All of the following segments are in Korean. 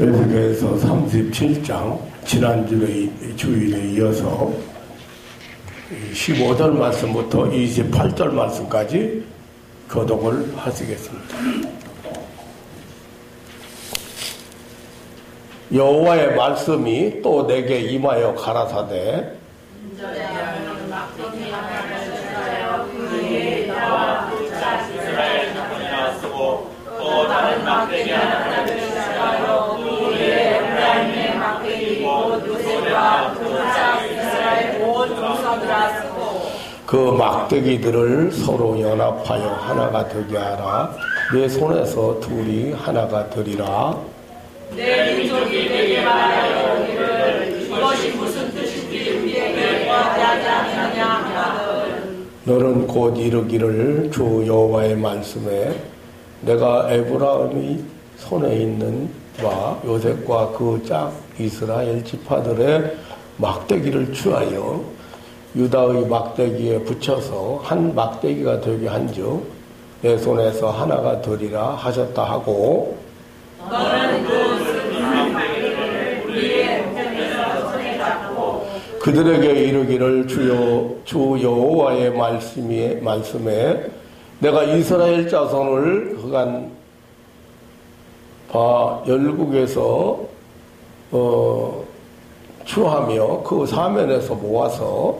에스겔서 37장 지난주에 주일에 이어서 15절 말씀부터 28절 말씀까지 교독을 하시겠습니다. 여호와의 말씀이 또 내게 임하여 가라사대 또 다른 막대기 하나를 쓰라여 그의 에브라임의 막대기 곧 요셉과 그 짝 이스라엘 온 종속이라 쓰고 그 막대기들을 서로 연합하여 하나가 되게 하라. 내 손에서 둘이 하나가 되리라. 내 민족이 내게 말하여 이르기를 이것이 무슨 뜻인지 우리에게 말하지 아니하냐 하거든. 너는 곧 이르기를 주 여호와의 말씀에 내가 에브라임의 손에 있는 바 요셉과 그 짝 이스라엘 지파들의 막대기를 취하여 유다의 막대기에 붙여서 한 막대기가 되게 한즉 내 손에서 하나가 되리라 하셨다 하고 너는 그 막대기를 우리의 목전에서 손에 잡고 그들에게 이르기를 주 여호와의 말씀에 내가 이스라엘 자손을 흑한 바 열국에서 추하며 그 사면에서 모아서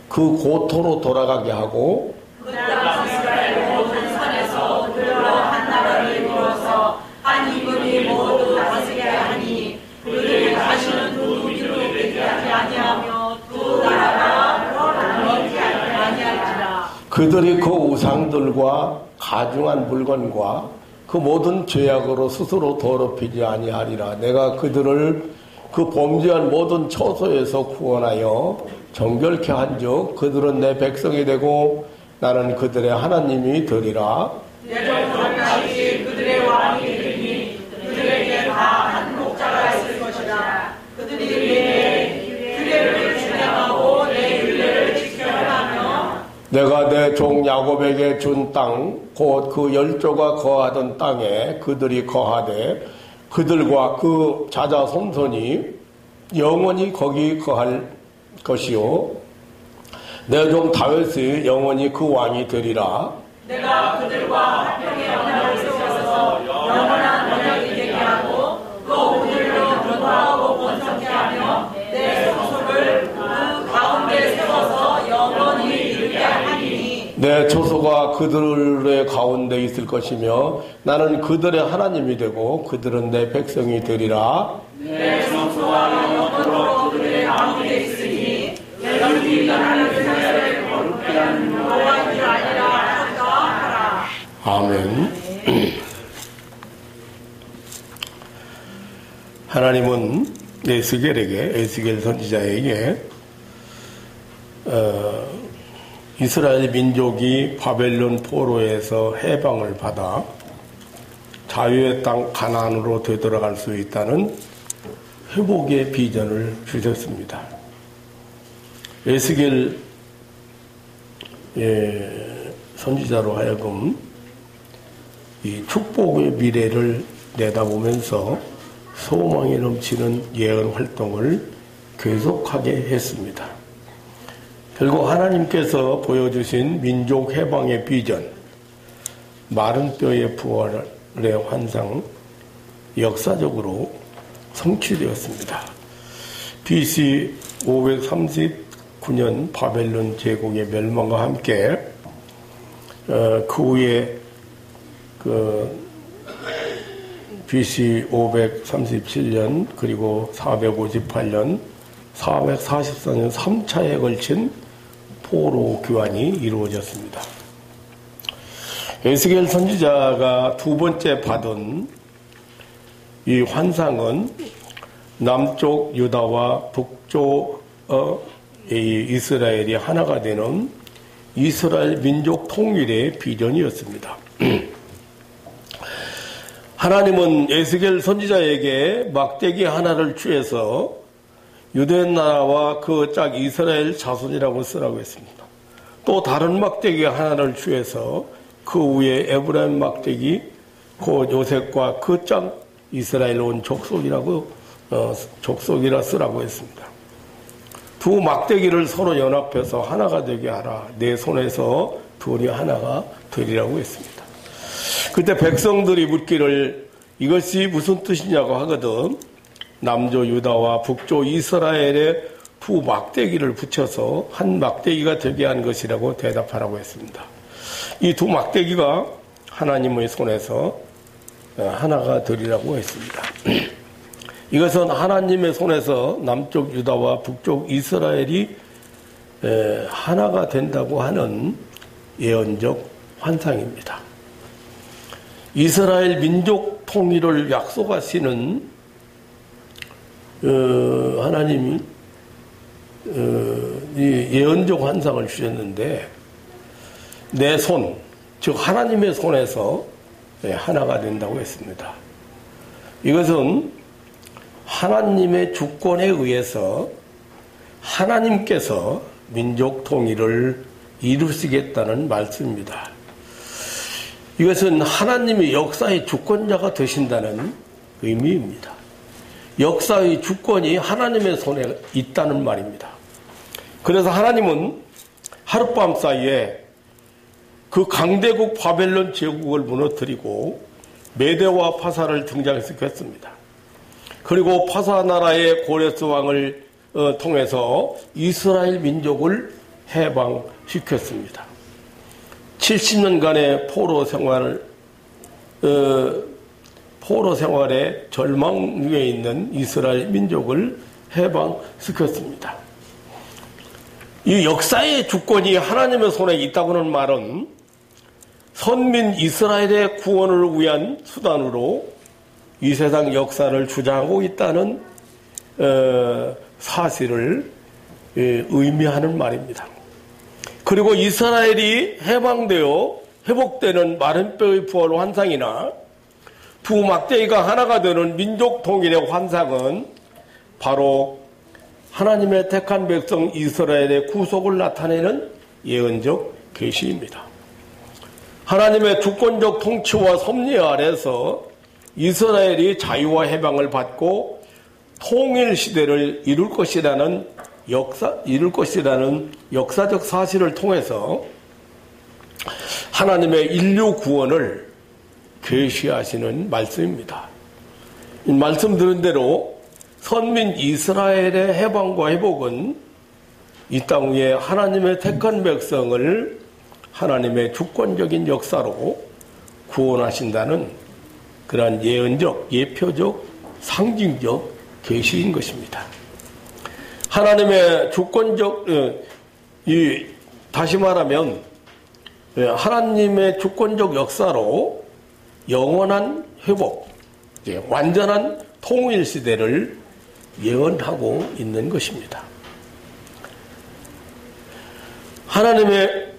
그 고토로 돌아가게 하고 그 땅 이스라엘 모든 산에서 그들로 한 나라를 이루어서 한 이분이 모두 다스리게 하니 그들이 다시는 누구기로 되게 하지 아니하며 두 나라가 나누게 하지 아니할지라. 그들이 그 우상들과 가중한 물건과 그 모든 죄악으로 스스로 더럽히지 아니하리라. 내가 그들을 그 범죄한 모든 처소에서 구원하여 정결케 한즉 그들은 내 백성이 되고 나는 그들의 하나님이 되리라. 내 종들같이 그들의 왕이 되리니 그들에게 다 한 목자가 있을 것이라. 그들이 내 규례를 준행하고 내 율례를 지켜야 하며 내가 내 종 야곱에게 준 땅 곧 그 열조가 거하던 땅에 그들이 거하되 그들과 그 자자 손손이 영원히 거기 거할 것이요 내 종 다윗이 영원히 그 왕이 되리라. 내가 그들과 화평의 언약을 세워서 영원한 언약이 되게 하고 또 그들로 견고하고 번성케 하며 내 소속을 그 가운데 세워서 영원히 이르게 하리니 내 초소가 그들의 가운데 있을 것이며 나는 그들의 하나님이 되고 그들은 내 백성이 되리라. 내 성소와 영원으로 그들의 가운데 있으니 내가 하나님의 생사를 거룩히 하는 여호와인 줄 아니라 하셨다 하라. 아멘. 하나님은 에스겔 선지자에게 이스라엘 민족이 바벨론 포로에서 해방을 받아 자유의 땅 가나안으로 되돌아갈 수 있다는 회복의 비전을 주셨습니다. 에스겔 선지자로 하여금 이 축복의 미래를 내다보면서 소망이 넘치는 예언 활동을 계속하게 했습니다. 결국 하나님께서 보여주신 민족 해방의 비전, 마른 뼈의 부활의 환상, 역사적으로 성취되었습니다. BC 539년 바벨론 제국의 멸망과 함께 그 후에 BC 537년 그리고 458년, 444년 3차에 걸친 포로 교환이 이루어졌습니다. 에스겔 선지자가 두 번째 받은 이 환상은 남쪽 유다와 북쪽 이스라엘이 하나가 되는 이스라엘 민족 통일의 비전이었습니다. 하나님은 에스겔 선지자에게 막대기 하나를 취해서 유대 나라와 그 짝 이스라엘 자손이라고 쓰라고 했습니다. 또 다른 막대기 하나를 취해서 그 위에 에브라임 막대기 곧 요셉과 그 짝 이스라엘 온 족속이라 쓰라고 했습니다. 두 막대기를 서로 연합해서 하나가 되게 하라. 내 손에서 둘이 하나가 되리라고 했습니다. 그때 백성들이 묻기를 이것이 무슨 뜻이냐고 하거든 남조 유다와 북조 이스라엘에 두 막대기를 붙여서 한 막대기가 되게 한 것이라고 대답하라고 했습니다. 이 두 막대기가 하나님의 손에서 하나가 되리라고 했습니다. 이것은 하나님의 손에서 남쪽 유다와 북쪽 이스라엘이 하나가 된다고 하는 예언적 환상입니다. 이스라엘 민족 통일을 약속하시는 하나님이 예언적 환상을 주셨는데 내 손, 즉 하나님의 손에서 하나가 된다고 했습니다. 이것은 하나님의 주권에 의해서 하나님께서 민족 통일을 이루시겠다는 말씀입니다. 이것은 하나님이 역사의 주권자가 되신다는 의미입니다. 역사의 주권이 하나님의 손에 있다는 말입니다. 그래서 하나님은 하룻밤 사이에 그 강대국 바벨론 제국을 무너뜨리고 메대와 파사를 등장시켰습니다. 그리고 파사 나라의 고레스 왕을 통해서 이스라엘 민족을 해방시켰습니다. 70년간의 포로 생활의 절망 위에 있는 이스라엘 민족을 해방시켰습니다. 이 역사의 주권이 하나님의 손에 있다고는 말은 선민 이스라엘의 구원을 위한 수단으로 이 세상 역사를 주장하고 있다는 사실을 의미하는 말입니다. 그리고 이스라엘이 해방되어 회복되는 마른 뼈의 부활 환상이나 두 막대기가 하나가 되는 민족 통일의 환상은 바로 하나님의 택한 백성 이스라엘의 구속을 나타내는 예언적 계시입니다. 하나님의 주권적 통치와 섭리 아래서 이스라엘이 자유와 해방을 받고 통일 시대를 이룰 것이라는 역사적 사실을 통해서 하나님의 인류 구원을 계시하시는 말씀입니다. 이 말씀 들은 대로 선민 이스라엘의 해방과 회복은 이 땅 위에 하나님의 택한 백성을 하나님의 주권적인 역사로 구원하신다는 그러한 예언적, 예표적, 상징적 계시인 것입니다. 하나님의 주권적, 다시 말하면 하나님의 주권적 역사로 영원한 회복, 완전한 통일 시대를 예언하고 있는 것입니다. 하나님의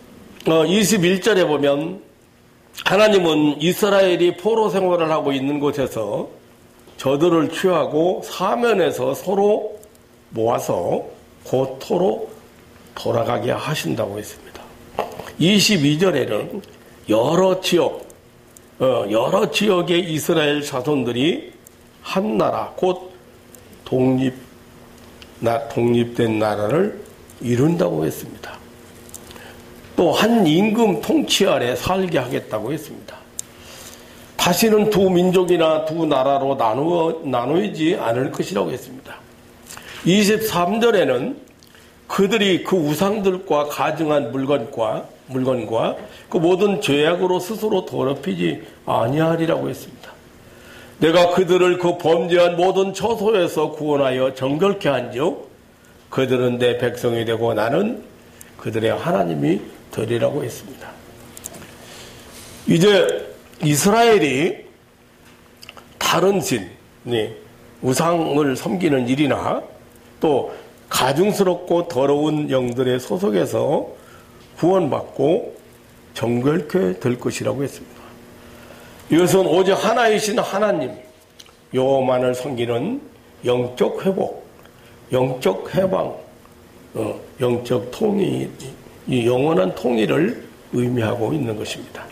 21절에 보면 하나님은 이스라엘이 포로 생활을 하고 있는 곳에서 저들을 취하고 사면에서 서로 모아서 고토로 돌아가게 하신다고 했습니다. 22절에는 여러 지역의 이스라엘 자손들이 한 나라, 곧 독립된 나라를 이룬다고 했습니다. 또 한 임금 통치 아래 살게 하겠다고 했습니다. 다시는 두 민족이나 두 나라로 나누지 않을 것이라고 했습니다. 23절에는 그들이 그 우상들과 가증한 물건과 그 모든 죄악으로 스스로 더럽히지 아니하리라고 했습니다. 내가 그들을 그 범죄한 모든 처소에서 구원하여 정결케 한즉 그들은 내 백성이 되고 나는 그들의 하나님이 되리라고 했습니다. 이제 이스라엘이 다른 신, 우상을 섬기는 일이나 또 가증스럽고 더러운 영들의 소속에서 구원받고 정결케 될 것이라고 했습니다. 이것은 오직 하나이신 하나님, 여호와만을 섬기는 영적 회복, 영적 해방, 영적 통일, 이 영원한 통일을 의미하고 있는 것입니다.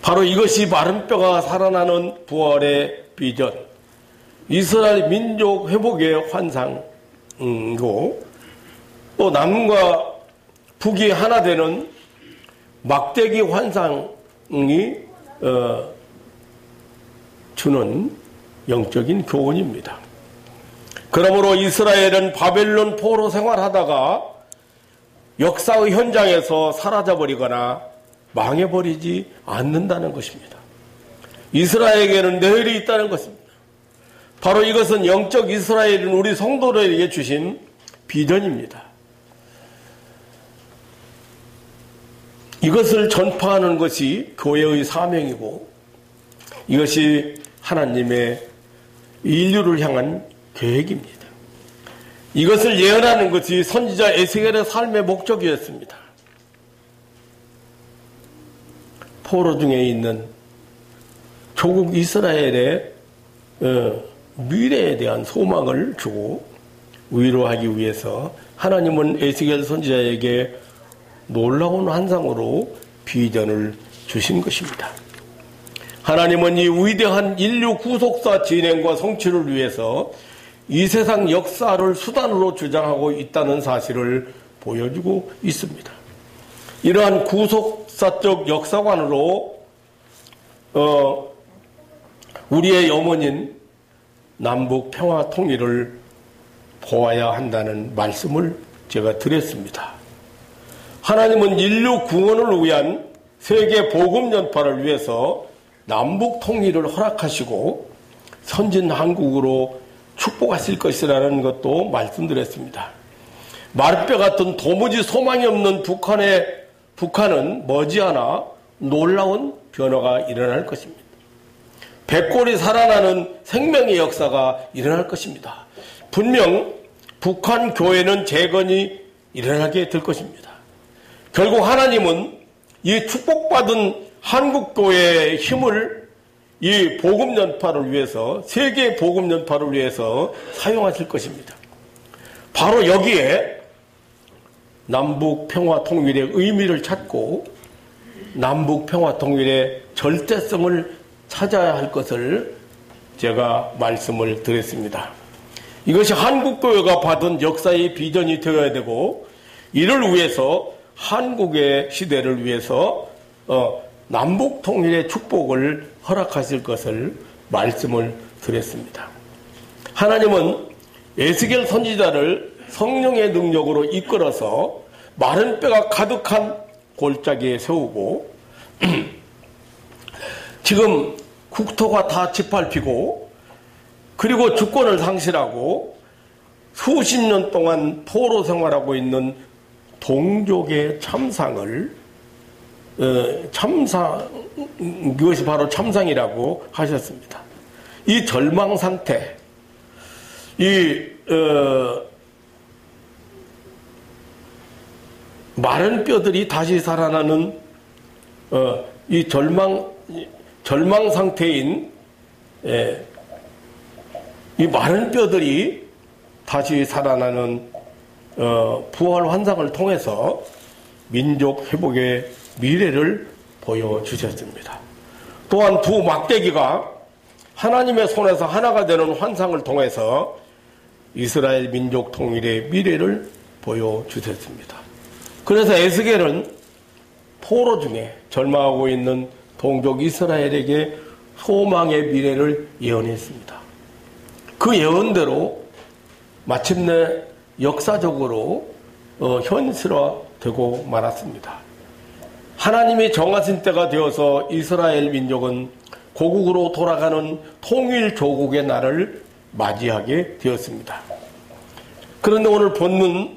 바로 이것이 마른 뼈가 살아나는 부활의 비전, 이스라엘 민족 회복의 환상이고, 또 남과 북이 하나 되는 막대기 환상이 주는 영적인 교훈입니다. 그러므로 이스라엘은 바벨론 포로 생활하다가 역사의 현장에서 사라져버리거나 망해버리지 않는다는 것입니다. 이스라엘에게는 내일이 있다는 것입니다. 바로 이것은 영적 이스라엘인 우리 성도들에게 주신 비전입니다. 이것을 전파하는 것이 교회의 사명이고, 이것이 하나님의 인류를 향한 계획입니다. 이것을 예언하는 것이 선지자 에스겔의 삶의 목적이었습니다. 포로 중에 있는 조국 이스라엘의 미래에 대한 소망을 주고 위로하기 위해서 하나님은 에스겔 선지자에게 놀라운 환상으로 비전을 주신 것입니다. 하나님은 이 위대한 인류 구속사 진행과 성취를 위해서 이 세상 역사를 수단으로 주장하고 있다는 사실을 보여주고 있습니다. 이러한 구속사적 역사관으로 우리의 염원인 남북 평화 통일을 보아야 한다는 말씀을 제가 드렸습니다. 하나님은 인류 구원을 위한 세계 복음 전파를 위해서 남북 통일을 허락하시고 선진 한국으로 축복하실 것이라는 것도 말씀드렸습니다. 마룻배 같은 도무지 소망이 없는 북한은 머지않아 놀라운 변화가 일어날 것입니다. 백골이 살아나는 생명의 역사가 일어날 것입니다. 분명 북한 교회는 재건이 일어나게 될 것입니다. 결국 하나님은 이 축복받은 한국교회의 힘을 이 복음 전파를 위해서, 세계 복음 전파를 위해서 사용하실 것입니다. 바로 여기에 남북 평화 통일의 의미를 찾고 남북 평화 통일의 절대성을 찾아야 할 것을 제가 말씀을 드렸습니다. 이것이 한국교회가 받은 역사의 비전이 되어야 되고, 이를 위해서 한국의 시대를 위해서 남북 통일의 축복을 허락하실 것을 말씀을 드렸습니다. 하나님은 에스겔 선지자를 성령의 능력으로 이끌어서 마른 뼈가 가득한 골짜기에 세우고, 지금 국토가 다 짓밟히고, 그리고 주권을 상실하고 수십 년 동안 포로 생활하고 있는 동족의 참상을 이것이 바로 참상이라고 하셨습니다. 이 절망 상태, 마른 뼈들이 다시 살아나는 이 절망 상태인 이 마른 뼈들이 다시 살아나는 부활 환상을 통해서 민족 회복의 미래를 보여주셨습니다. 또한 두 막대기가 하나님의 손에서 하나가 되는 환상을 통해서 이스라엘 민족 통일의 미래를 보여주셨습니다. 그래서 에스겔은 포로 중에 절망하고 있는 동족 이스라엘에게 소망의 미래를 예언했습니다. 그 예언대로 마침내 역사적으로 현실화되고 말았습니다. 하나님이 정하신 때가 되어서 이스라엘 민족은 고국으로 돌아가는 통일 조국의 날을 맞이하게 되었습니다. 그런데 오늘 본문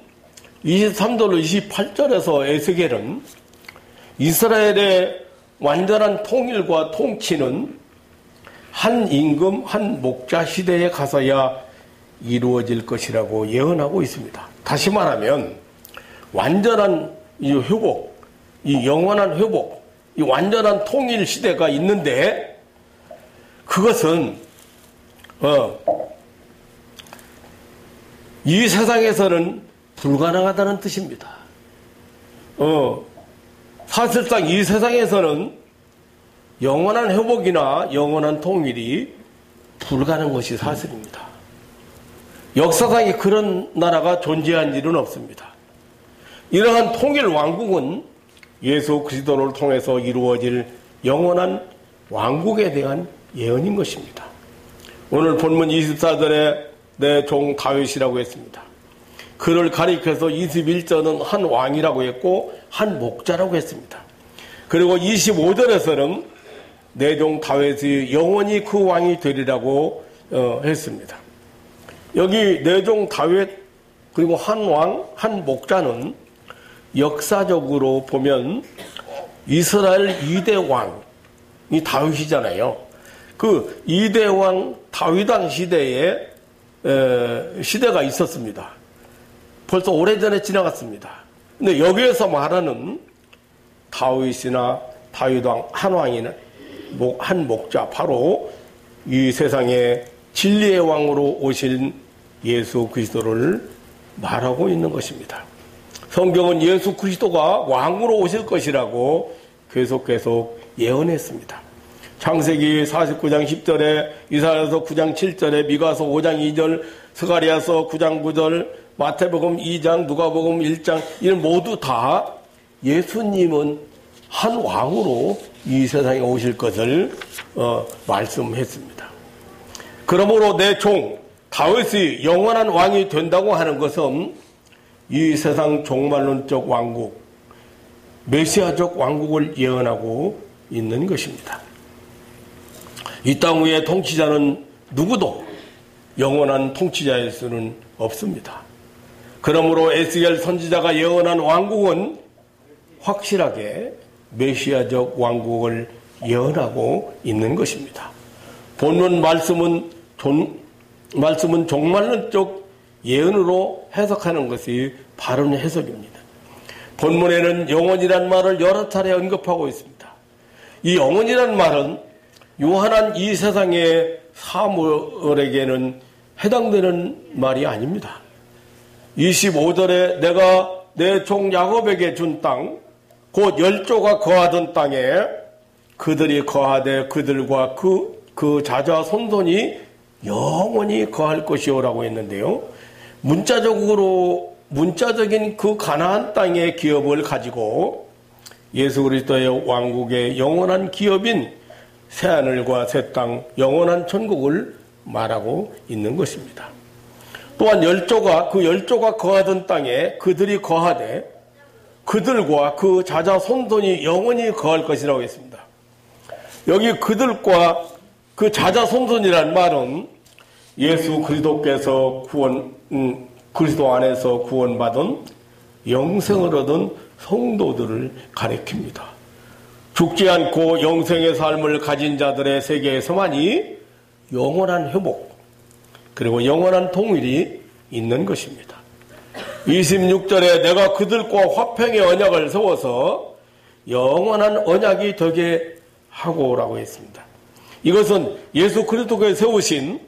23절 28절에서 에스겔은 이스라엘의 완전한 통일과 통치는 한 임금 한 목자 시대에 가서야 이루어질 것이라고 예언하고 있습니다. 다시 말하면 완전한 이 회복, 이 영원한 회복, 이 완전한 통일 시대가 있는데, 그것은 이 세상에서는 불가능하다는 뜻입니다. 사실상 이 세상에서는 영원한 회복이나 영원한 통일이 불가능한 것이 사실입니다. 역사상에 그런 나라가 존재한 일은 없습니다. 이러한 통일 왕국은 예수 그리스도를 통해서 이루어질 영원한 왕국에 대한 예언인 것입니다. 오늘 본문 24절에 내 종 다윗이라고 했습니다. 그를 가리켜서 21절은 한 왕이라고 했고 한 목자라고 했습니다. 그리고 25절에서는 내 종 다윗이 영원히 그 왕이 되리라고 했습니다. 여기 내 종 다윗 그리고 한 왕, 한 목자는 역사적으로 보면 이스라엘 2대 왕이 다윗이잖아요. 그 2대 왕 다윗왕 시대에 시대가 있었습니다. 벌써 오래전에 지나갔습니다. 근데 여기에서 말하는 다윗이나 다윗왕 한 왕이나 한 목자, 바로 이 세상에 진리의 왕으로 오신 예수 그리스도를 말하고 있는 것입니다. 성경은 예수 그리스도가 왕으로 오실 것이라고 계속 예언했습니다. 창세기 49장 10절에, 이사야서 9장 7절에, 미가서 5장 2절, 스가랴서 9장 9절, 마태복음 2장, 누가복음 1장, 이는 모두 다 예수님은 한 왕으로 이 세상에 오실 것을 말씀했습니다. 그러므로 내 종 다윗이 영원한 왕이 된다고 하는 것은 이 세상 종말론적 왕국, 메시아적 왕국을 예언하고 있는 것입니다. 이 땅 위에 통치자는 누구도 영원한 통치자일 수는 없습니다. 그러므로 에스겔 선지자가 예언한 왕국은 확실하게 메시아적 왕국을 예언하고 있는 것입니다. 본문 말씀은 종말론적 예언으로 해석하는 것이 바른 해석입니다. 본문에는 영원이란 말을 여러 차례 언급하고 있습니다. 이 영원이란 말은 유한한 이 세상의 사물에게는 해당되는 말이 아닙니다. 25절에 내가 내 종 야곱에게 준 땅, 곧 열조가 거하던 땅에 그들이 거하되 그들과 그 자자 손손이 영원히 거할 것이오라고 했는데요. 문자적인 그 가나안 땅의 기업을 가지고 예수 그리스도의 왕국의 영원한 기업인 새하늘과 새 땅, 영원한 천국을 말하고 있는 것입니다. 또한 열조가 거하던 땅에 그들이 거하되 그들과 그 자자 손손이 영원히 거할 것이라고 했습니다. 여기 그들과 그 자자 손손이란 말은 예수 그리스도께서 그리스도 안에서 구원받은 영생을 얻은 성도들을 가리킵니다. 죽지 않고 영생의 삶을 가진 자들의 세계에서만이 영원한 회복, 그리고 영원한 통일이 있는 것입니다. 26절에 내가 그들과 화평의 언약을 세워서 영원한 언약이 되게 하고라고 했습니다. 이것은 예수 그리스도께 세우신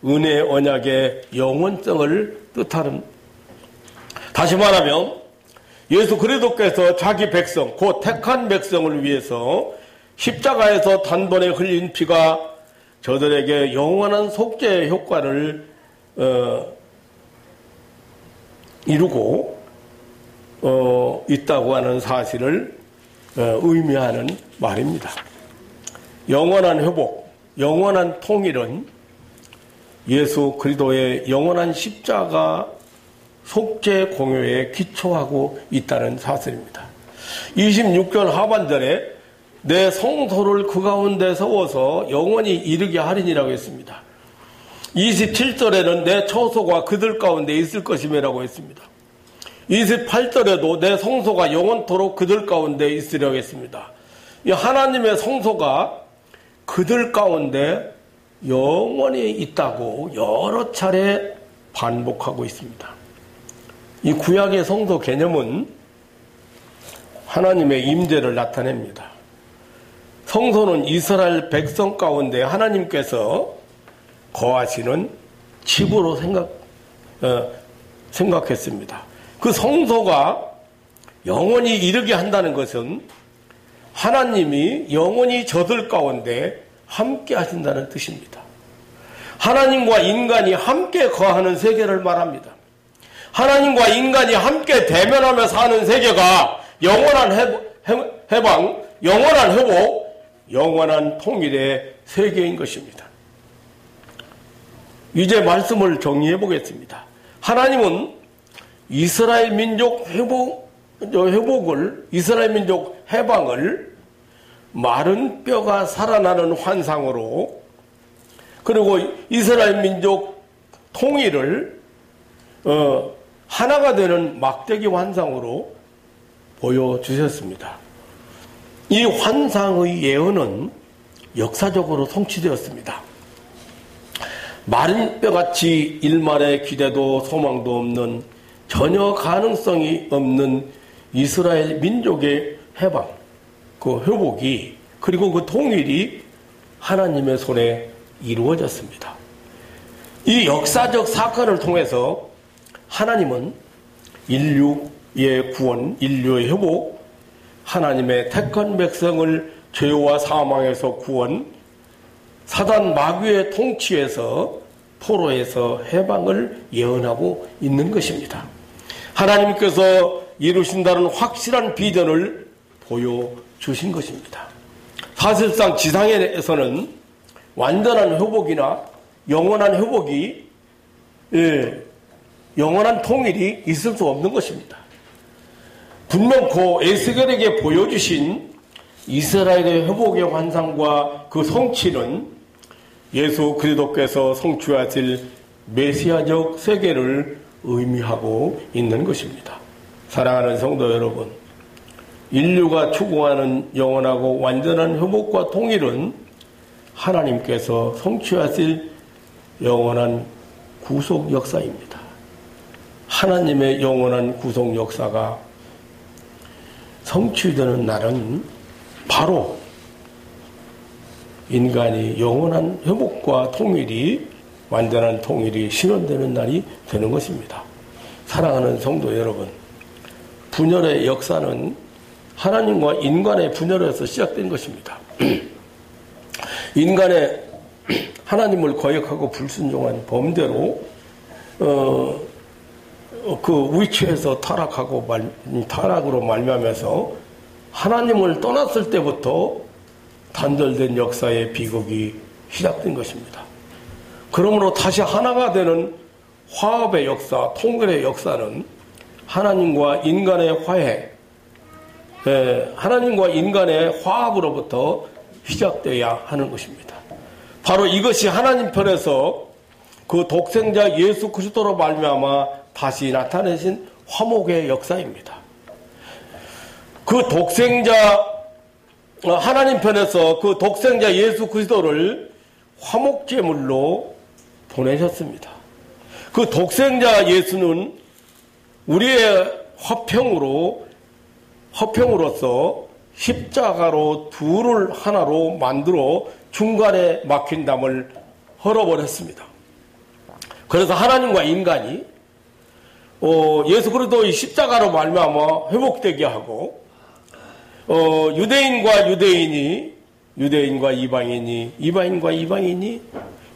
은혜의 언약의 영원성을 뜻하는, 다시 말하면 예수 그리스도께서 자기 백성, 곧 택한 백성을 위해서 십자가에서 단번에 흘린 피가 저들에게 영원한 속죄의 효과를 이루고 있다고 하는 사실을 의미하는 말입니다. 영원한 회복, 영원한 통일은 예수 그리스도의 영원한 십자가 속죄 공효에 기초하고 있다는 사실입니다. 26절 하반절에 내 성소를 그 가운데 세워서 영원히 이르게 하리니라고 했습니다. 27절에는 내 처소가 그들 가운데 있을 것임이라고 했습니다. 28절에도 내 성소가 영원토록 그들 가운데 있으려고 했습니다. 이 하나님의 성소가 그들 가운데 영원히 있다고 여러 차례 반복하고 있습니다. 이 구약의 성소 개념은 하나님의 임재를 나타냅니다. 성소는 이스라엘 백성 가운데 하나님께서 거하시는 집으로 생각했습니다. 그 성소가 영원히 이르게 한다는 것은 하나님이 영원히 저들 가운데 함께 하신다는 뜻입니다. 하나님과 인간이 함께 거하는 세계를 말합니다. 하나님과 인간이 함께 대면하며 사는 세계가 영원한 해방, 영원한 회복, 영원한 통일의 세계인 것입니다. 이제 말씀을 정리해 보겠습니다. 하나님은 이스라엘 민족 회복을, 이스라엘 민족 해방을 마른 뼈가 살아나는 환상으로, 그리고 이스라엘 민족 통일을 하나가 되는 막대기 환상으로 보여주셨습니다. 이 환상의 예언은 역사적으로 성취되었습니다. 마른 뼈같이 일말의 기대도 소망도 없는, 전혀 가능성이 없는 이스라엘 민족의 해방, 그 회복이, 그리고 그 통일이 하나님의 손에 이루어졌습니다. 이 역사적 사건을 통해서 하나님은 인류의 구원, 인류의 회복, 하나님의 택한 백성을 죄와 사망에서 구원, 사단 마귀의 통치에서, 포로에서 해방을 예언하고 있는 것입니다. 하나님께서 이루신다는 확실한 비전을 보여주신 것입니다. 사실상 지상에서는 완전한 회복이나 영원한 회복이, 영원한 통일이 있을 수 없는 것입니다. 분명코 에스겔에게 보여주신 이스라엘의 회복의 환상과 그 성취는 예수 그리스도께서 성취하실 메시아적 세계를 의미하고 있는 것입니다. 사랑하는 성도 여러분, 인류가 추구하는 영원하고 완전한 회복과 통일은 하나님께서 성취하실 영원한 구속 역사입니다. 하나님의 영원한 구속 역사가 성취되는 날은 바로 인간이 영원한 회복과 통일이, 완전한 통일이 실현되는 날이 되는 것입니다. 사랑하는 성도 여러분, 분열의 역사는 하나님과 인간의 분열에서 시작된 것입니다. 인간의 하나님을 거역하고 불순종한 범죄로 그 위치에서 타락으로 말미암아서 하나님을 떠났을 때부터 단절된 역사의 비극이 시작된 것입니다. 그러므로 다시 하나가 되는 화합의 역사, 통일의 역사는 하나님과 인간의 화해, 하나님과 인간의 화합으로부터 시작되어야 하는 것입니다. 바로 이것이 하나님 편에서 그 독생자 예수 그리스도로 말미암아 다시 나타내신 화목의 역사입니다. 그 독생자, 하나님 편에서 그 독생자 예수 그리스도를 화목제물로 보내셨습니다. 그 독생자 예수는 우리의 화평으로서 십자가로 둘을 하나로 만들어 중간에 막힌 담을 헐어버렸습니다. 그래서 하나님과 인간이 예수 그리스도의 십자가로 말미암아 회복되게 하고, 유대인과 유대인이, 유대인과 이방인이, 이방인과 이방인이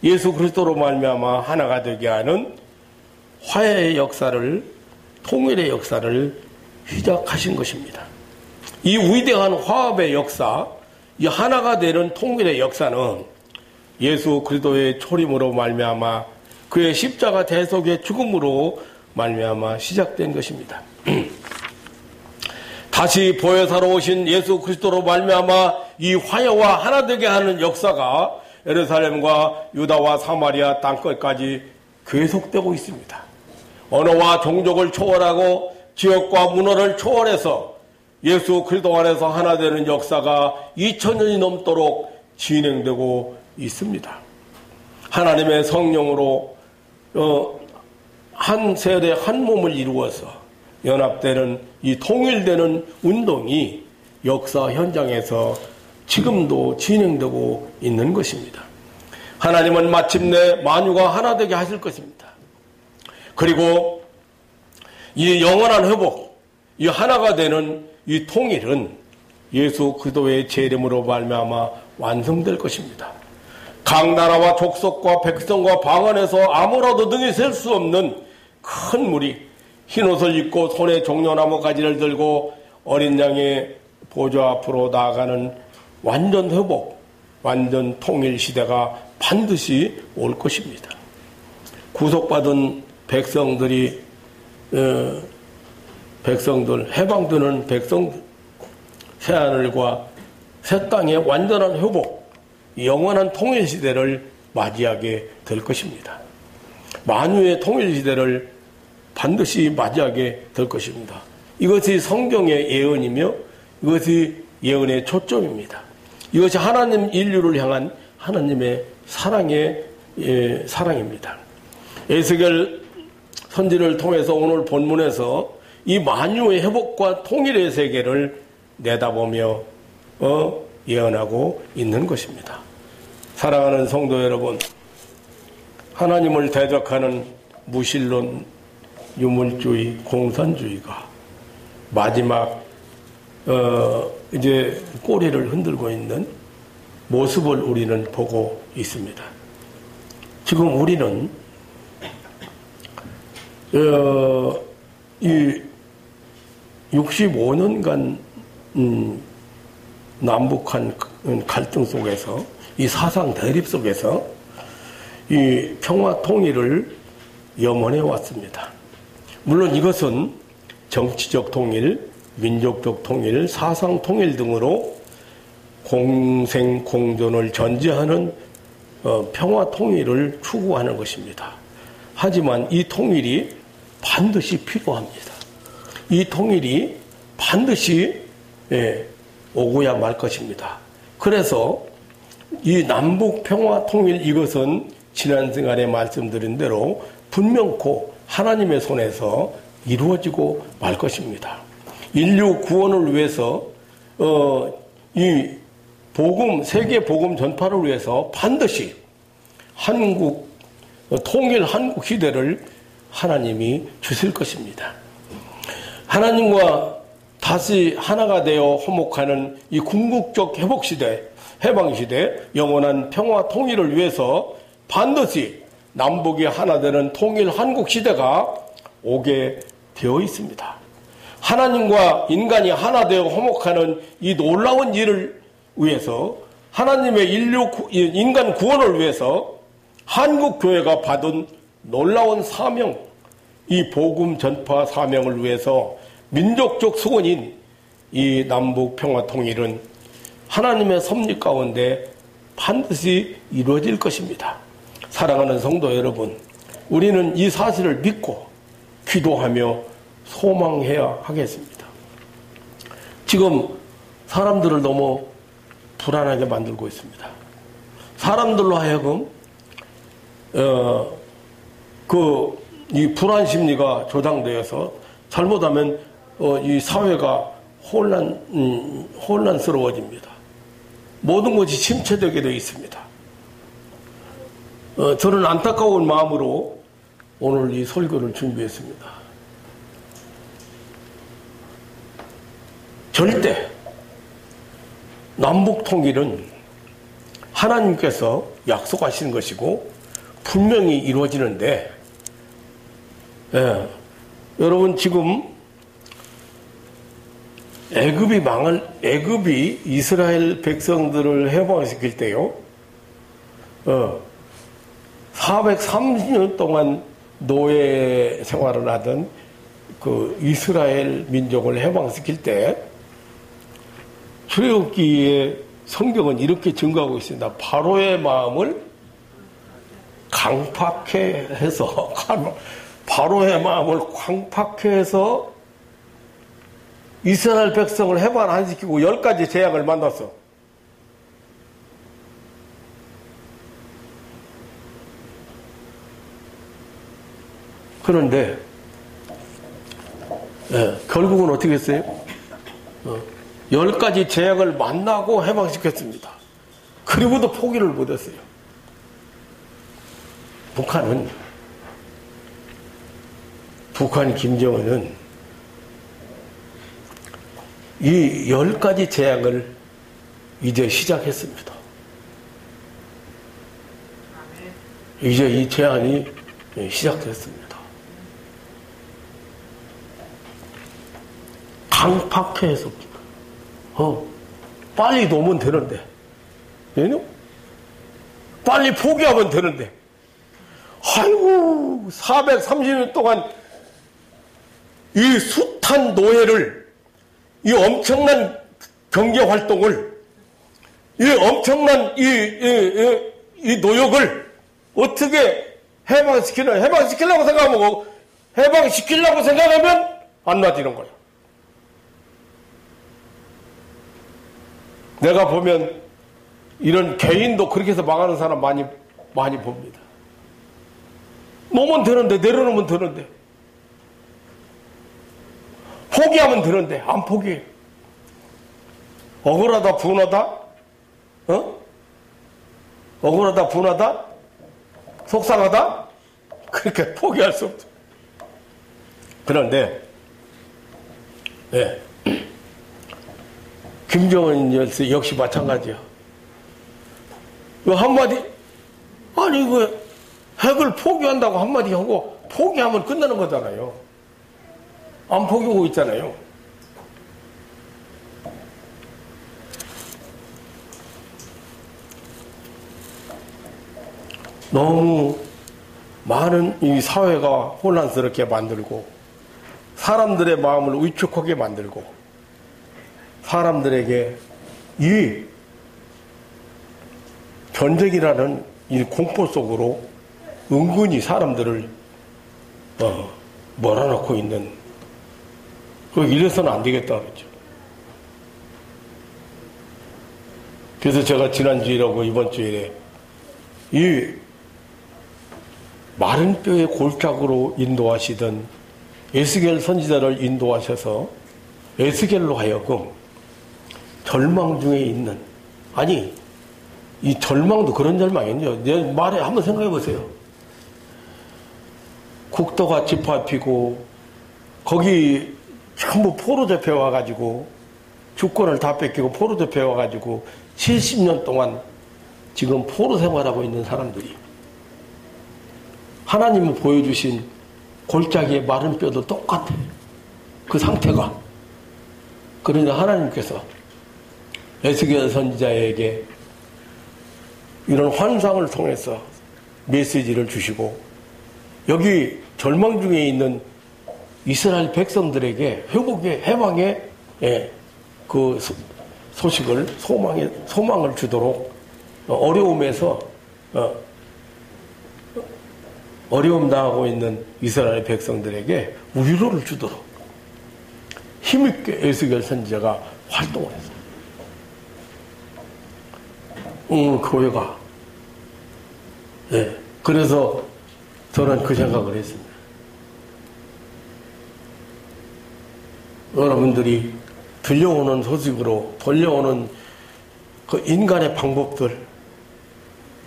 예수 그리스도로 말미암아 하나가 되게 하는 화해의 역사를, 통일의 역사를 시작하신 것입니다. 이 위대한 화합의 역사, 이 하나가 되는 통일의 역사는 예수 그리스도의 초림으로 말미암아 그의 십자가 대속의 죽음으로 말미암아 시작된 것입니다. 다시 보혜사로 오신 예수 그리스도로 말미암아 이 화해와 하나 되게 하는 역사가 예루살렘과 유다와 사마리아 땅끝까지 계속되고 있습니다. 언어와 종족을 초월하고 지역과 문화를 초월해서 예수 그리스도 안에서 하나 되는 역사가 2000년이 넘도록 진행되고 있습니다. 하나님의 성령으로 한 세대 한 몸을 이루어서 연합되는 이 통일되는 운동이 역사 현장에서 지금도 진행되고 있는 것입니다. 하나님은 마침내 만유가 하나 되게 하실 것입니다. 그리고 이 영원한 회복, 이 하나가 되는 이 통일은 예수 그리스도의 재림으로 말미암아 완성될 것입니다. 각 나라와 족속과 백성과 방언에서 아무라도 등에 셀 수 없는 큰 무리, 흰옷을 입고 손에 종려나무 가지를 들고 어린 양의 보좌 앞으로 나아가는 완전 회복, 완전 통일 시대가 반드시 올 것입니다. 구속받은 백성들, 해방되는 백성들, 새하늘과 새 땅의 완전한 회복, 영원한 통일 시대를 맞이하게 될 것입니다. 만유의 통일 시대를 반드시 맞이하게 될 것입니다. 이것이 성경의 예언이며 이것이 예언의 초점입니다. 이것이 하나님 인류를 향한 하나님의 사랑입니다. 에스겔 선지를 통해서 오늘 본문에서 이 만유의 회복과 통일의 세계를 내다보며 예언하고 있는 것입니다. 사랑하는 성도 여러분, 하나님을 대적하는 무신론, 유물주의, 공산주의가 마지막 이제 꼬리를 흔들고 있는 모습을 우리는 보고 있습니다. 지금 우리는 이 65년간 남북한 갈등 속에서, 이 사상 대립 속에서 이 평화 통일을 염원해 왔습니다. 물론 이것은 정치적 통일, 민족적 통일, 사상 통일 등으로 공생 공존을 전제하는 평화 통일을 추구하는 것입니다. 하지만 이 통일이 반드시 필요합니다. 이 통일이 반드시 오고야 말 것입니다. 그래서 이 남북 평화 통일, 이것은 지난 시간에 말씀드린 대로 분명코 하나님의 손에서 이루어지고 말 것입니다. 인류 구원을 위해서 이 복음, 세계 복음 전파를 위해서 반드시 통일 한국 시대를 하나님이 주실 것입니다. 하나님과 다시 하나가 되어 화목하는 이 궁극적 회복시대, 해방시대, 영원한 평화 통일을 위해서 반드시 남북이 하나 되는 통일 한국 시대가 오게 되어 있습니다. 하나님과 인간이 하나 되어 화목하는 이 놀라운 일을 위해서, 하나님의 인간 구원을 위해서 한국 교회가 받은 놀라운 사명, 이 복음 전파 사명을 위해서 민족적 소원인 이 남북 평화 통일은 하나님의 섭리 가운데 반드시 이루어질 것입니다. 사랑하는 성도 여러분, 우리는 이 사실을 믿고 기도하며 소망해야 하겠습니다. 지금 사람들을 너무 불안하게 만들고 있습니다. 사람들로 하여금 이 불안 심리가 조장되어서 잘못하면 이 사회가 혼란스러워집니다. 모든 것이 침체되게 되어 있습니다. 저는 안타까운 마음으로 오늘 이 설교를 준비했습니다. 절대 남북 통일은 하나님께서 약속하신 것이고 분명히 이루어지는데, 여러분 지금 애굽이 이스라엘 백성들을 해방시킬 때요, 430년 동안 노예 생활을 하던 그 이스라엘 민족을 해방시킬 때 출애굽기에 성경은 이렇게 증거하고 있습니다. 바로의 마음을 강팍해 해서 바로의 마음을 강팍해 해서 이스라엘 백성을 해방 안 시키고 10가지 재앙을 만났어. 그런데 결국은 어떻게 했어요? 10가지 재앙을 만나고 해방시켰습니다. 그리고도 포기를 못했어요. 북한 김정은은 이 10가지 재앙을 이제 시작했습니다. 이제 이 제한이 시작됐습니다. 강팍해서 빨리 놓으면 되는데, 빨리 포기하면 되는데, 아이고 430년 동안 이 숱한 노예를, 이 엄청난 경제 활동을, 이 엄청난 이 노역을 어떻게 해방시키려고 생각하면, 해방시키려고 생각하면 안 놔지는 거야. 내가 보면 이런 개인도 그렇게 해서 망하는 사람 많이 봅니다. 놓으면 되는데, 내려놓으면 되는데, 포기하면 되는데 안 포기해. 억울하다 분하다, 억울하다 분하다, 속상하다, 그렇게 포기할 수 없죠. 그런데 김정은 역시 마찬가지야. 이 한마디, 아니 그 핵을 포기한다고 한마디 하고 포기하면 끝나는 거잖아요. 안 포기하고 있잖아요. 너무 많은 이 사회가 혼란스럽게 만들고, 사람들의 마음을 위축하게 만들고, 사람들에게 이 전쟁이라는 이 공포 속으로 은근히 사람들을 몰아넣고 있는, 이래서는 안 되겠다 그랬죠. 그래서 제가 지난주일하고 이번 주일에 이 마른 뼈의 골짜기로 인도하시던 에스겔 선지자를 인도하셔서 에스겔로 하여금 절망 중에 있는, 아니 이 절망도 그런 절망이죠. 내 말에 한번 생각해 보세요. 국도가 짓밟히고 거기 전부 포로 잡혀와가지고 주권을 다 뺏기고 포로 잡혀와가지고 70년 동안 지금 포로 생활하고 있는 사람들이, 하나님이 보여주신 골짜기의 마른 뼈도 똑같아. 그 상태가. 그러나 하나님께서 에스겔 선지자에게 이런 환상을 통해서 메시지를 주시고, 여기 절망 중에 있는 이스라엘 백성들에게 회복의, 해방의 그 소식을, 소망을 주도록, 어려움에서 어려움 당하고 있는 이스라엘 백성들에게 위로를 주도록 힘있게 에스겔 선지자가 활동을 했어요. 교회가. 그래서 저는 그 생각을 했습니다. 여러분들이 들려오는 소식으로 돌려오는 그 인간의 방법들,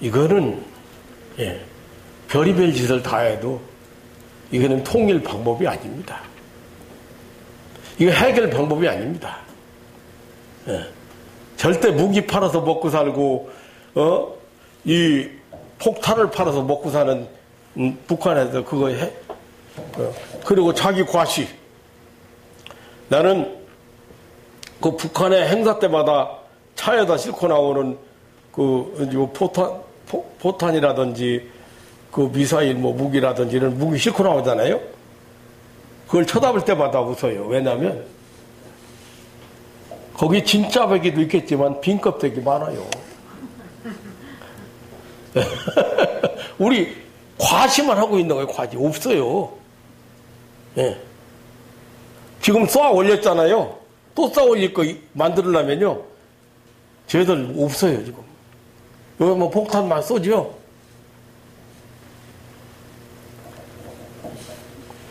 이거는 별의별 짓을 다 해도 이거는 통일 방법이 아닙니다. 이거 해결 방법이 아닙니다. 절대 무기 팔아서 먹고 살고, 이 폭탄을 팔아서 먹고 사는 북한에서 그거 해. 그리고 자기 과시. 나는 그 북한의 행사 때마다 차에다 싣고 나오는 그 포탄이라든지 그 미사일 뭐 무기라든지 이런 무기 싣고 나오잖아요. 그걸 쳐다볼 때마다 웃어요. 왜냐하면 거기 진짜 배기도 있겠지만 빈 껍데기 많아요. 우리 과시만 하고 있는 거예요. 과시 없어요. 지금 쏘아 올렸잖아요. 또 쏘아 올릴 거 만들려면요, 쟤들 없어요 지금. 여기 뭐 폭탄만 쏘죠.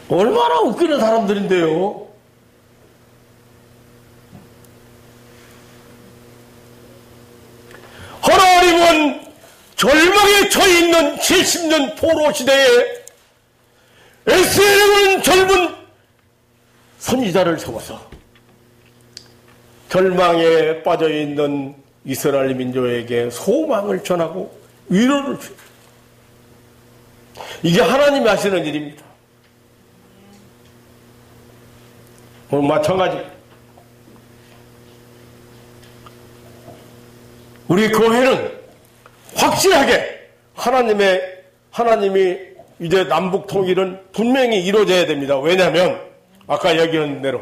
얼마나 웃기는 사람들인데요. 하나님은 절망에 처해있는 70년 포로 시대에 에스겔은 젊은 선지자를 세워서 절망에 빠져있는 이스라엘 민족에게 소망을 전하고 위로를 주고, 이게 하나님이 하시는 일입니다. 오늘 마찬가지. 우리 교회는 확실하게 하나님이 이제 남북 통일은 분명히 이루어져야 됩니다. 왜냐하면 아까 얘기한 대로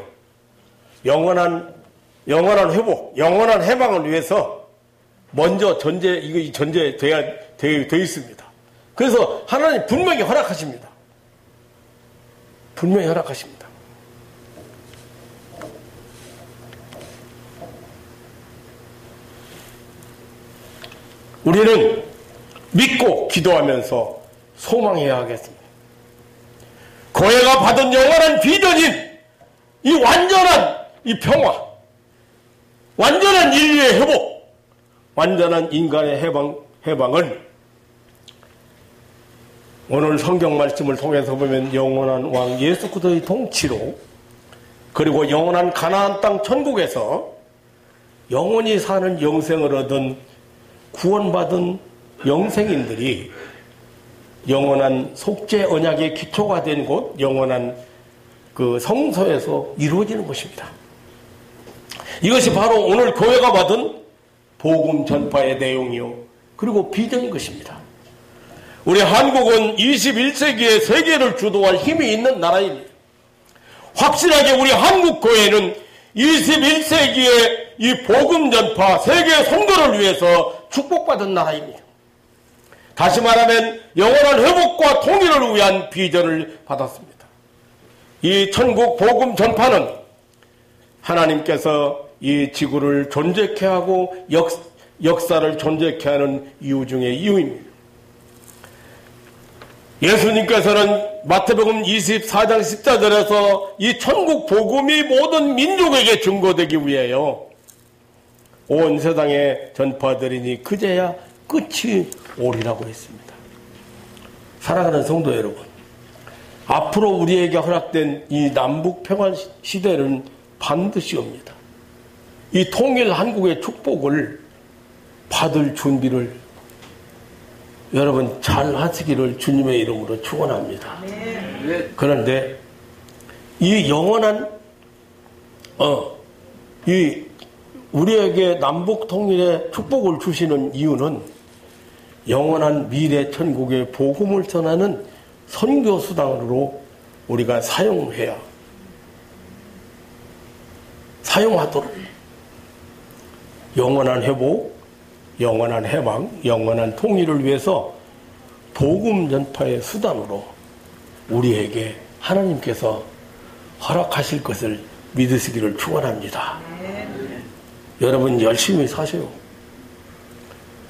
영원한 회복, 영원한 해방을 위해서 먼저 이거 전제되어 있습니다. 그래서 하나님 분명히 허락하십니다. 분명히 허락하십니다. 우리는 믿고 기도하면서 소망해야 하겠습니다. 교회가 받은 영원한 비전인 이 완전한 이 평화, 완전한 인류의 회복, 완전한 인간의 해방을 오늘 성경 말씀을 통해서 보면 영원한 왕 예수 그리스도의 통치로, 그리고 영원한 가나안 땅 천국에서 영원히 사는 영생을 얻은 구원받은 영생인들이 영원한 속죄 언약의 기초가 된 곳, 영원한 그 성소에서 이루어지는 것입니다. 이것이 바로 오늘 교회가 받은 복음 전파의 내용이요, 그리고 비전인 것입니다. 우리 한국은 21세기의 세계를 주도할 힘이 있는 나라입니다. 확실하게 우리 한국 교회는 21세기의 이 복음 전파, 세계 선도를 위해서 축복받은 나라입니다. 다시 말하면 영원한 회복과 통일을 위한 비전을 받았습니다. 이 천국 복음 전파는 하나님께서 이 지구를 존재케 하고 역사를 존재케 하는 이유 중의 이유입니다. 예수님께서는 마태복음 24장 14절에서 이 천국 복음이 모든 민족에게 증거되기 위하여 온 세상에 전파되리니 그제야 끝이 오리라고 했습니다. 사랑하는 성도 여러분, 앞으로 우리에게 허락된 이 남북 평화 시대는 반드시 옵니다. 이 통일 한국의 축복을 받을 준비를 여러분 잘 하시기를 주님의 이름으로 축원합니다. 그런데 이 영원한 이 우리에게 남북 통일의 축복을 주시는 이유는 영원한 미래 천국의 복음을 전하는 선교 수단으로 우리가 사용하도록 영원한 회복, 영원한 해방, 영원한 통일을 위해서 복음 전파의 수단으로 우리에게 하나님께서 허락하실 것을 믿으시기를 축원합니다. 여러분 열심히 사세요.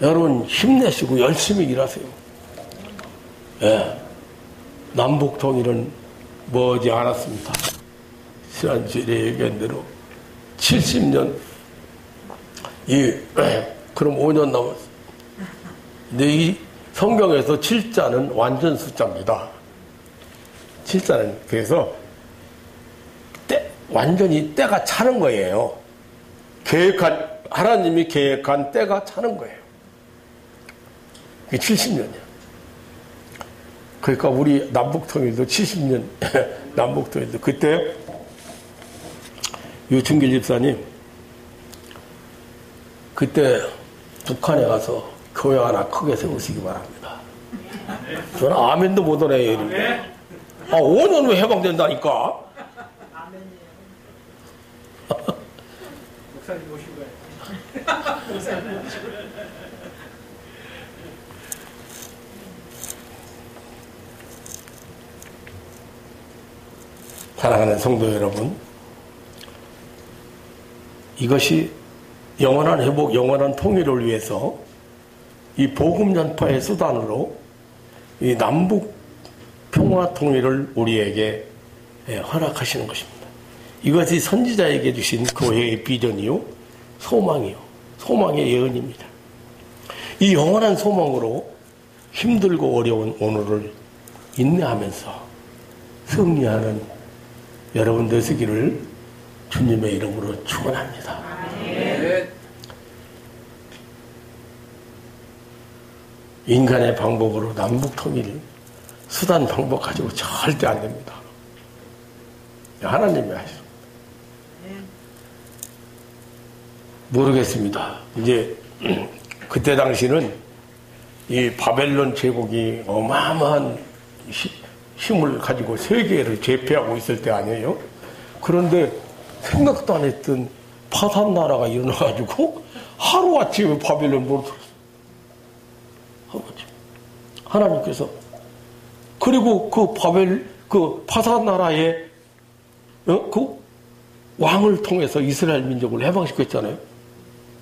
여러분 힘내시고 열심히 일하세요. 예, 남북 통일은 머지 않았습니다. 지난주에 얘기한 대로 70년 그럼 5년 남았어요. 근데 이 성경에서 7자는 완전 숫자입니다. 7자는 그래서 완전히 때가 차는 거예요. 하나님이 계획한 때가 차는 거예요. 그게 70년이야. 그러니까 우리 남북통일도 70년, 남북통일도 그때 유충길 집사님, 그때 북한에 가서 교회 하나 크게 세우시기 바랍니다. 저는 아멘도 못 하네요, 이렇게. 5년 후에 해방된다니까. 목사님 오신 거예요. 사랑하는 성도 여러분, 이것이 영원한 회복, 영원한 통일을 위해서 이 복음 전파의 수단으로 이 남북 평화 통일을 우리에게 허락하시는 것입니다. 이것이 선지자에게 주신 교회의 비전이요, 소망이요, 소망의 예언입니다. 이 영원한 소망으로 힘들고 어려운 오늘을 인내하면서 승리하는 여러분 되시기를 주님의 이름으로 축원합니다. 인간의 방법으로 남북 통일 수단 방법 가지고 절대 안 됩니다. 하나님이 하시죠. 모르겠습니다. 이제 그때 당시는 이 바벨론 제국이 어마어마한 힘을 가지고 세계를 제패하고 있을 때 아니에요? 그런데 생각도 안 했던 파산 나라가 일어나가지고 하루아침에 바벨론 못 들었어요. 하나님께서 그리고 그 파산 나라의 그 왕을 통해서 이스라엘 민족을 해방시켰잖아요.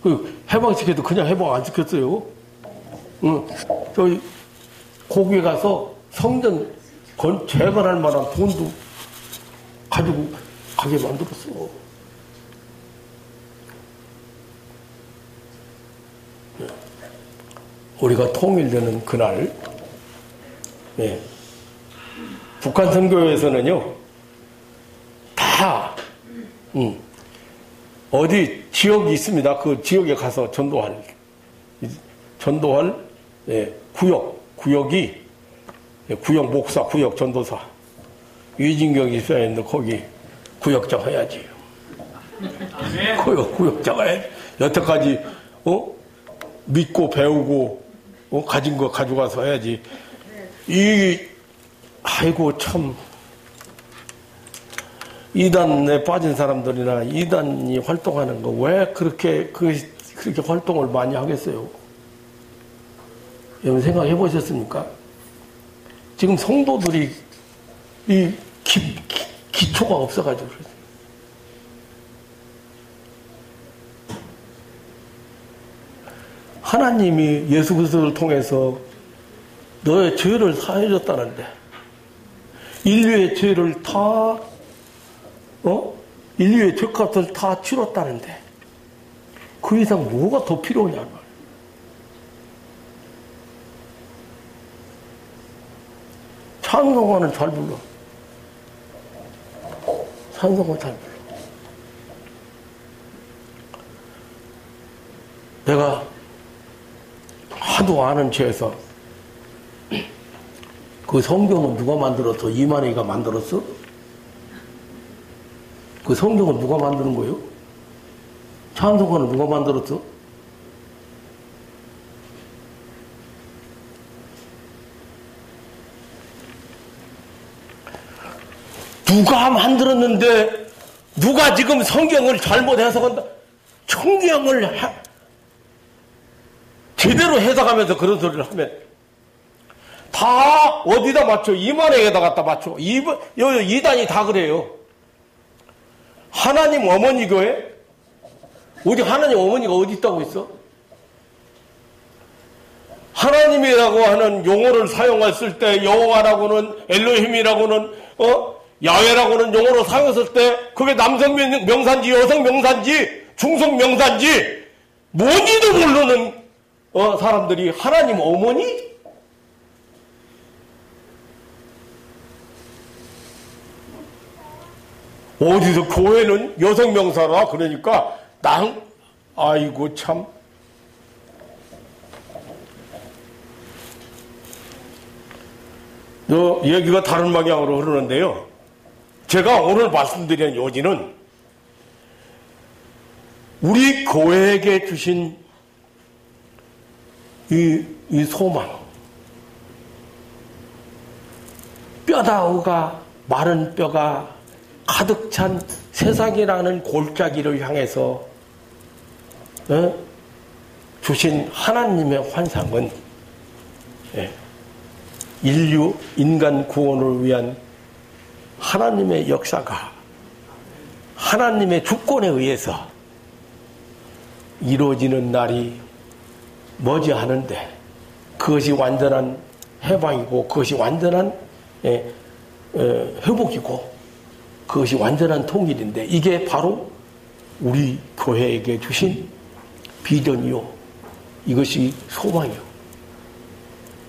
그 해방시켜도 그냥 해방 안 시켰어요. 저희 거기에 가서 성전 재건할 만한 돈도 가지고 가게 만들었어. 우리가 통일되는 그날, 북한 선교회에서는요, 다, 어디 지역이 있습니다. 그 지역에 가서 전도할 구역이, 구역 목사, 구역 전도사, 유진경이 있어야 했는데, 거기 구역장 해야지. 구역장 해야지. 여태까지, 믿고 배우고, 가진 거 가져가서 해야지. 아이고, 참. 이단에 빠진 사람들이나 이단이 활동하는 거 왜 그렇게 활동을 많이 하겠어요? 여러분 생각해 보셨습니까? 지금 성도들이 기초가 없어가지고 그래요. 하나님이 예수 그리스도를 통해서 너의 죄를 사해줬다는데 인류의 죄를 다 인류의 죄값을 다 치렀다는데 그 이상 뭐가 더 필요하냐 말이야. 찬송가는 잘 불러. 찬송가 잘 불러. 내가 하도 아는 죄에서 그 성경은 누가 만들었어? 이만희가 만들었어? 그 성경은 누가 만드는 거예요? 찬송가는 누가 만들었어? 누가 만들었는데 누가 지금 성경을 잘못 해석한다? 성경을 제대로 해석하면서 그런 소리를 하면 다 어디다 맞춰? 이만에다 갖다 맞춰. 이단이 다 그래요. 하나님 어머니 교회? 어디 하나님 어머니가 어디 있다고 있어? 하나님이라고 하는 용어를 사용했을 때 여호와라고는 엘로힘이라고는 야훼라고는 용어로 사용했을 때 그게 남성 명사인지 여성 명사인지 중성 명사인지 뭔지도 모르는 사람들이 하나님 어머니? 어디서 교회는 여성 명사라 그러니까 아이고 참. 얘기가 다른 방향으로 흐르는데요. 제가 오늘 말씀드리는 요지는 우리 교회에게 주신 이 소망, 뼈다귀가 마른 뼈가 가득 찬 세상이라는 골짜기를 향해서 주신 하나님의 환상은 인간 구원을 위한 하나님의 역사가 하나님의 주권에 의해서 이루어지는 날이 머지않은데 그것이 완전한 해방이고 그것이 완전한 회복이고 그것이 완전한 통일인데 이게 바로 우리 교회에게 주신 비전이요. 이것이 소망이요.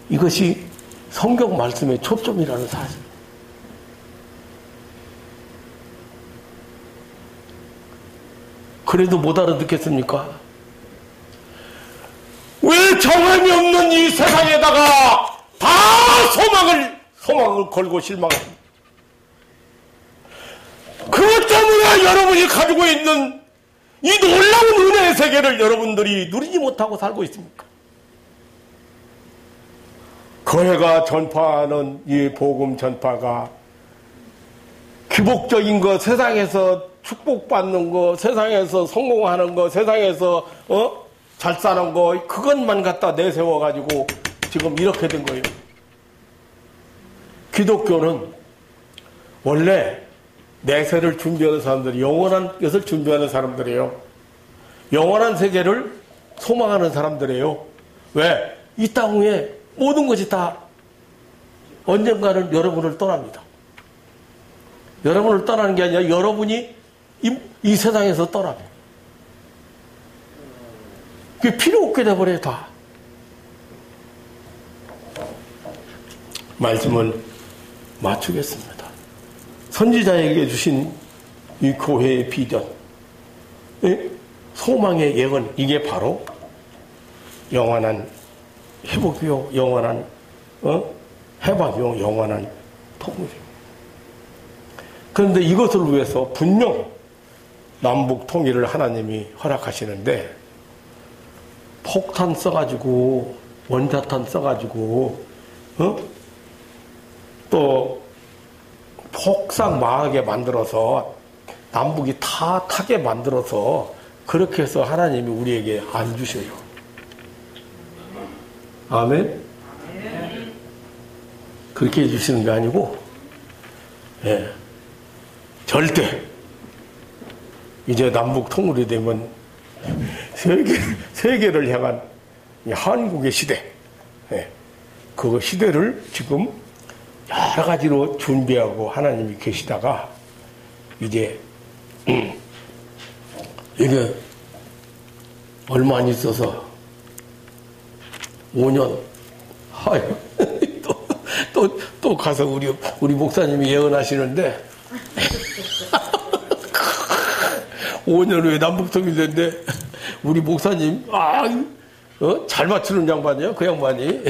이것이 성경 말씀의 초점이라는 사실. 그래도 못 알아듣겠습니까? 왜 정함이 없는 이 세상에다가 다 소망을 소망을 걸고 실망합니다. 그것 때문에 여러분이 가지고 있는 이 놀라운 은혜의 세계를 여러분들이 누리지 못하고 살고 있습니까? 교회가 전파하는 이 복음 전파가 기복적인 거, 세상에서 축복받는 거, 세상에서 성공하는 거, 세상에서 잘 사는 거, 그것만 갖다 내세워가지고 지금 이렇게 된 거예요. 기독교는 원래 내세를 준비하는 사람들이 영원한 것을 준비하는 사람들이에요. 영원한 세계를 소망하는 사람들이에요. 왜? 이 땅 위에 모든 것이 다 언젠가는 여러분을 떠납니다. 여러분을 떠나는 게 아니라 여러분이 이 세상에서 떠나요. 그게 필요 없게 돼버려요, 다. 말씀을 마치겠습니다. 선지자에게 주신 이 교회의 비전, 소망의 예언, 이게 바로 영원한 회복이요, 영원한 해방이요, 영원한 통일이요. 그런데 이것을 위해서 분명 남북 통일을 하나님이 허락하시는데 폭탄 써가지고 원자탄 써가지고 또 폭삭 망하게 만들어서 남북이 다 타게 만들어서 그렇게 해서 하나님이 우리에게 안 주셔요. 아멘? 그렇게 해주시는 게 아니고, 예, 절대 이제 남북 통일이 되면 세계를 향한 한국의 시대, 예, 그 시대를 지금 여러 가지로 준비하고 하나님이 계시다가 이제 이게 얼마 안 있어서 5년 아유 또 가서 우리 목사님이 예언하시는데 5년 후에 남북통일인데 우리 목사님 잘 맞추는 양반이야 그 양반이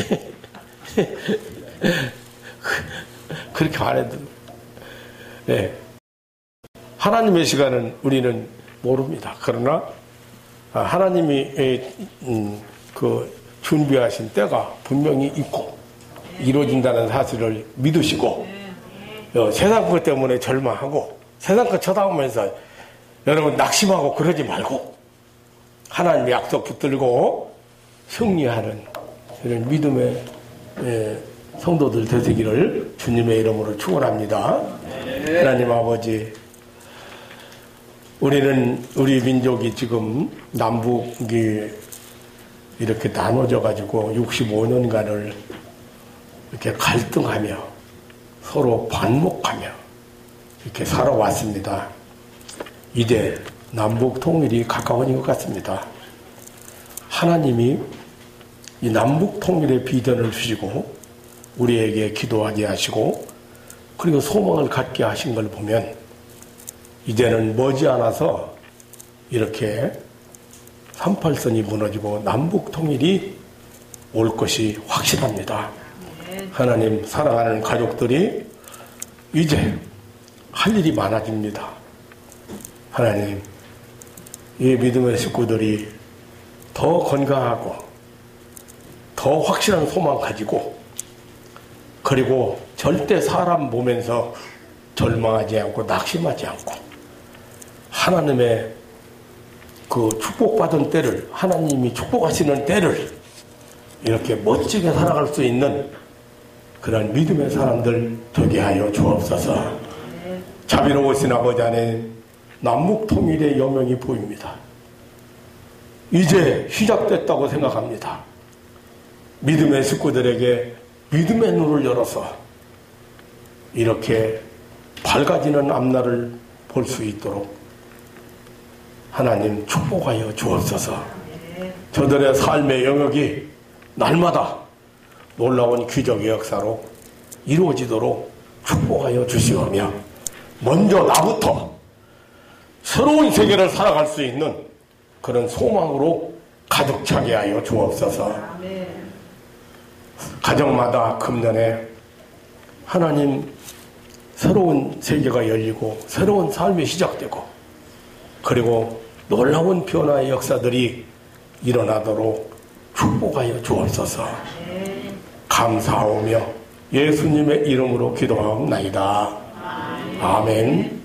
그렇게 안 해도 네. 하나님의 시간은 우리는 모릅니다. 그러나 하나님이 그 준비하신 때가 분명히 있고 이루어진다는 사실을 믿으시고 세상 것 때문에 절망하고 세상 것 쳐다보면서 여러분 낙심하고 그러지 말고 하나님의 약속 붙들고 승리하는 이런 믿음의 성도들 되시기를 주님의 이름으로 축원합니다. 하나님 아버지, 우리 민족이 지금 남북이 이렇게 나눠져 가지고 65년간을 이렇게 갈등하며 서로 반목하며 이렇게 살아왔습니다. 이제 남북 통일이 가까워진 것 같습니다. 하나님이 이 남북 통일의 비전을 주시고 우리에게 기도하게 하시고 그리고 소망을 갖게 하신 걸 보면 이제는 머지않아서 이렇게 38선이 무너지고 남북 통일이 올 것이 확실합니다. 하나님 사랑하는 가족들이 이제 할 일이 많아집니다. 하나님, 이 믿음의 식구들이 더 건강하고 더 확실한 소망 가지고 그리고 절대 사람 보면서 절망하지 않고 낙심하지 않고 하나님의 그 축복받은 때를 하나님이 축복하시는 때를 이렇게 멋지게 살아갈 수 있는 그런 믿음의 사람들 되게 하여 주옵소서. 자비로우신 아버지 안에 남북 통일의 여명이 보입니다. 이제 시작됐다고 생각합니다. 믿음의 식구들에게 믿음의 눈을 열어서 이렇게 밝아지는 앞날을 볼 수 있도록 하나님 축복하여 주옵소서. 저들의 삶의 영역이 날마다 놀라운 기적의 역사로 이루어지도록 축복하여 주시오며 먼저 나부터 새로운 세계를 살아갈 수 있는 그런 소망으로 가득 차게 하여 주옵소서. 가정마다 금년에 하나님 새로운 세계가 열리고 새로운 삶이 시작되고 그리고 놀라운 변화의 역사들이 일어나도록 축복하여 주옵소서. 감사하오며 예수님의 이름으로 기도하옵나이다. 아멘.